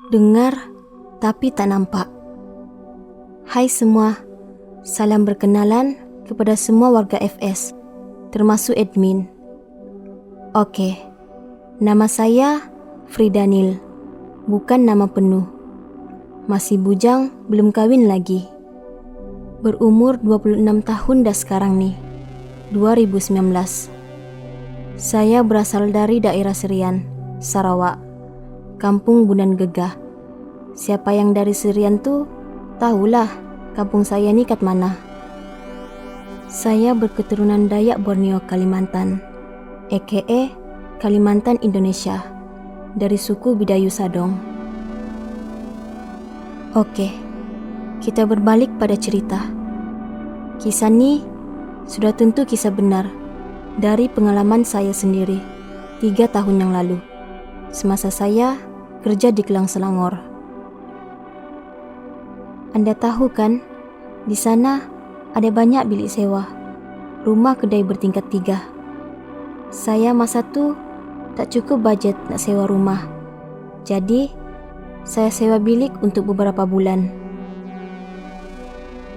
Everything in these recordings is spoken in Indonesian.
Dengar, tapi tak nampak. Hai semua, salam berkenalan kepada semua warga FS, termasuk admin. Oke, nama saya Fridanil, bukan nama penuh. Masih bujang, belum kawin lagi. Berumur 26 tahun dah sekarang nih, 2019. Saya berasal dari daerah Serian, Sarawak, Kampung Bunan Gegah. Siapa yang dari Serian tuh, tahulah kampung saya ni kat mana. Saya berketurunan Dayak Borneo Kalimantan, aka Kalimantan Indonesia, dari suku Bidayu Sadong. Oke, kita berbalik pada cerita. Kisah ni sudah tentu kisah benar dari pengalaman saya sendiri 3 tahun yang lalu, semasa saya kerja di Kelang Selangor. Anda tahu kan, di sana ada banyak bilik sewa, rumah kedai bertingkat 3. Saya masa tu tak cukup bajet nak sewa rumah, jadi saya sewa bilik untuk beberapa bulan.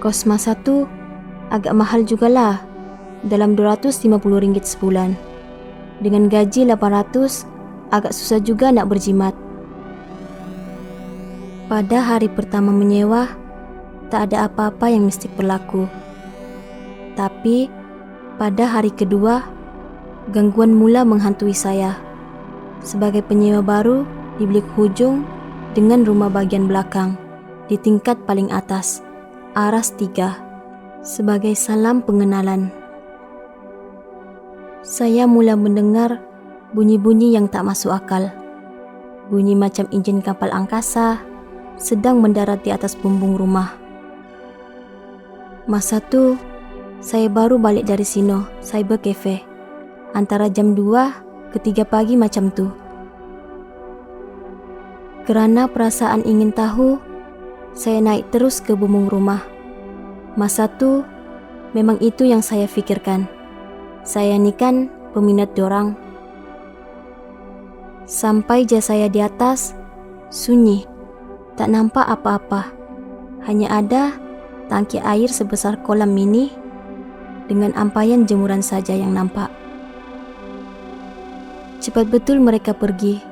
Kos masa tu agak mahal jugalah, dalam RM250 sebulan. Dengan gaji 800, agak susah juga nak berjimat. Pada hari pertama menyewa, tak ada apa-apa yang mesti berlaku. Tapi pada hari kedua, gangguan mula menghantui saya. Sebagai penyewa baru di bilik hujung dengan rumah bagian belakang di tingkat paling atas, aras 3, sebagai salam pengenalan. Saya mula mendengar bunyi-bunyi yang tak masuk akal. Bunyi macam enjin kapal angkasa sedang mendarat di atas bumbung rumah. Masa tu, saya baru balik dari Sino Cyber Cafe, antara jam 2 ke 3 pagi macam tu. Kerana perasaan ingin tahu, saya naik terus ke bumbung rumah. Masa tu, memang itu yang saya fikirkan. Saya ni kan peminat dorang. Sampai je saya di atas, sunyi, tak nampak apa-apa. Hanya ada tangki air sebesar kolam mini dengan ampaian jemuran saja yang nampak. Cepat betul mereka pergi.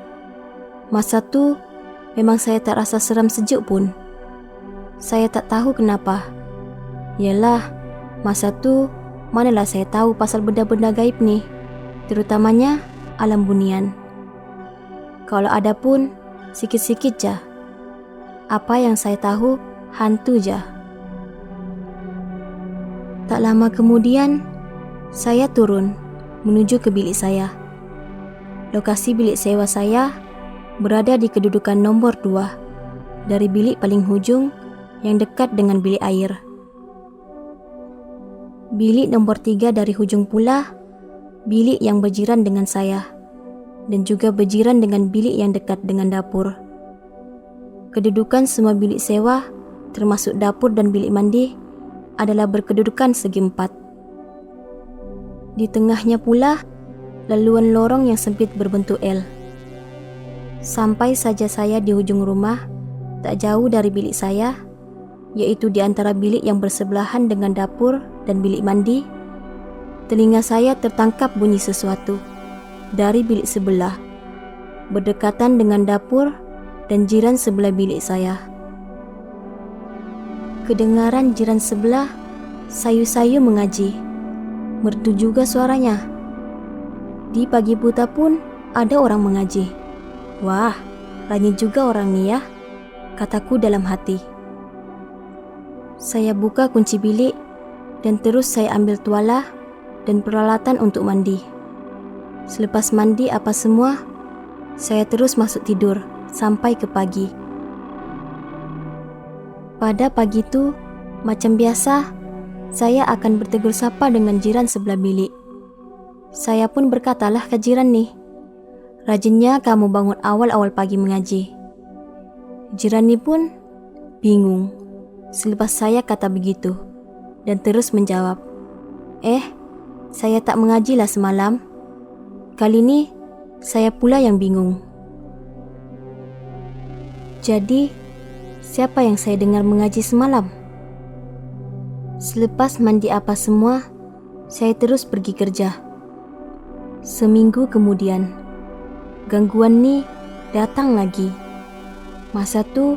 Masa tu, memang saya tak rasa seram sejuk pun. Saya tak tahu kenapa. Yalah, masa tu manalah saya tahu pasal benda-benda gaib ni, terutamanya alam bunian. Kalau ada pun, sikit-sikit je. Apa yang saya tahu, hantu je. Tak lama kemudian, saya turun menuju ke bilik saya. Lokasi bilik sewa saya berada di kedudukan nombor 2 dari bilik paling hujung yang dekat dengan bilik air. Bilik nombor 3 dari hujung pula, bilik yang berjiran dengan saya dan juga berjiran dengan bilik yang dekat dengan dapur. Kedudukan semua bilik sewa, termasuk dapur dan bilik mandi, adalah berkedudukan segi 4. Di tengahnya pula, laluan lorong yang sempit berbentuk L. Sampai saja saya di hujung rumah, tak jauh dari bilik saya, iaitu di antara bilik yang bersebelahan dengan dapur dan bilik mandi, telinga saya tertangkap bunyi sesuatu dari bilik sebelah, berdekatan dengan dapur dan jiran sebelah bilik saya. Kedengaran jiran sebelah sayu-sayu mengaji. Merdu juga suaranya. Di pagi buta pun ada orang mengaji. Wah, rani juga orang ni ya, kataku dalam hati. Saya buka kunci bilik dan terus saya ambil tualah dan peralatan untuk mandi. Selepas mandi apa semua, saya terus masuk tidur sampai ke pagi. Pada pagi tu, macam biasa, saya akan bertegur sapa dengan jiran sebelah bilik. Saya pun berkatalah ke jiran ni, rajinnya kamu bangun awal-awal pagi mengaji. Jiran ni pun bingung selepas saya kata begitu dan terus menjawab, saya tak mengajilah semalam. Kali ni saya pula yang bingung. Jadi, siapa yang saya dengar mengaji semalam? Selepas mandi apa semua, saya terus pergi kerja. Seminggu kemudian, gangguan ni datang lagi. Masa tu,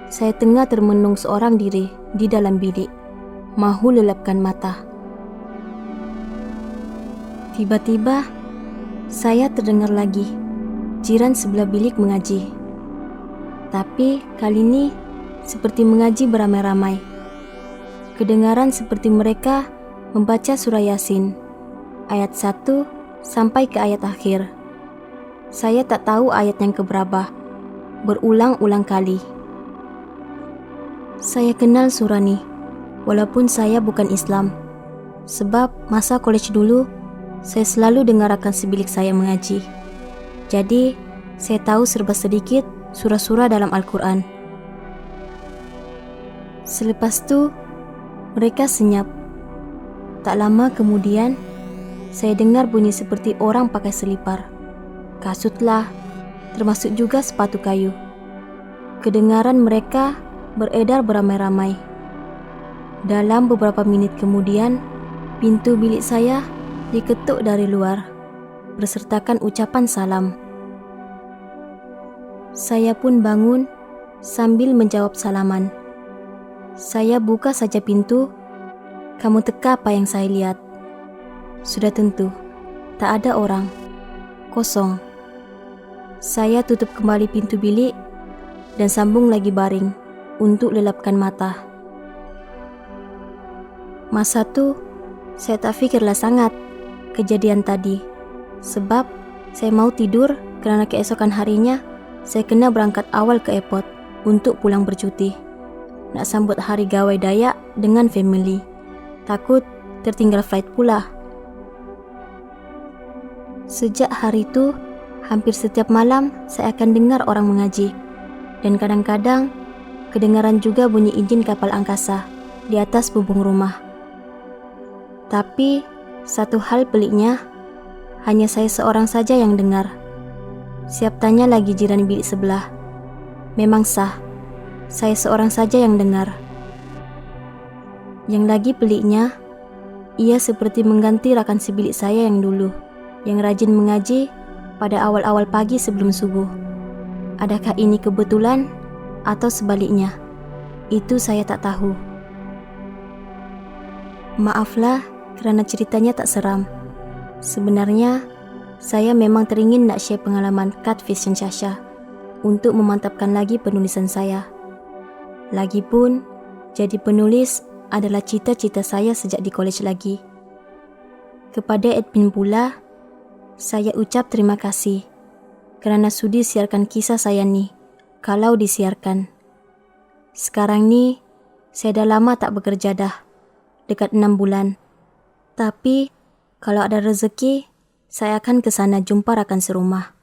saya tengah termenung seorang diri di dalam bilik, mahu lelapkan mata. Tiba-tiba, saya terdengar lagi jiran sebelah bilik mengaji. Tapi kali ini seperti mengaji beramai-ramai. Kedengaran seperti mereka membaca surah Yasin, ayat 1 sampai ke ayat akhir. Saya tak tahu ayat yang keberapa, berulang-ulang kali. Saya kenal surah ni, walaupun saya bukan Islam. Sebab masa college dulu, saya selalu dengar akan sebilik saya mengaji. Jadi, saya tahu serba sedikit surah-surah dalam Al-Quran. Selepas tu, mereka senyap. Tak lama kemudian, saya dengar bunyi seperti orang pakai selipar. Kasutlah, termasuk juga sepatu kayu. Kedengaran mereka beredar beramai-ramai. Dalam beberapa minit kemudian, pintu bilik saya diketuk dari luar, bersertakan ucapan salam. Saya pun bangun sambil menjawab salaman. Saya buka saja pintu, kamu teka apa yang saya lihat? Sudah tentu, tak ada orang, kosong. Saya tutup kembali pintu bilik dan sambung lagi baring untuk lelapkan mata. Masa tu, saya tak fikirlah sangat kejadian tadi, sebab saya mau tidur kerana keesokan harinya saya kena berangkat awal ke airport untuk pulang bercuti. Nak sambut hari gawai Dayak dengan family. Takut tertinggal flight pula. Sejak hari itu, hampir setiap malam saya akan dengar orang mengaji. Dan kadang-kadang kedengaran juga bunyi enjin kapal angkasa di atas bumbung rumah. Tapi satu hal peliknya, hanya saya seorang saja yang dengar. Siap tanya lagi jiran bilik sebelah. Memang sah, saya seorang saja yang dengar. Yang lagi peliknya, ia seperti mengganti rakan sebilik saya yang dulu, yang rajin mengaji pada awal-awal pagi sebelum subuh. Adakah ini kebetulan atau sebaliknya? Itu saya tak tahu. Maaflah kerana ceritanya tak seram. Sebenarnya, saya memang teringin nak share pengalaman catfish Syasha untuk memantapkan lagi penulisan saya. Lagipun, jadi penulis adalah cita-cita saya sejak di college lagi. Kepada admin pula, saya ucap terima kasih kerana sudi siarkan kisah saya ni, kalau disiarkan. Sekarang ni, saya dah lama tak bekerja dah, dekat 6 bulan. Tapi, kalau ada rezeki, saya akan ke sana jumpa rakan serumah.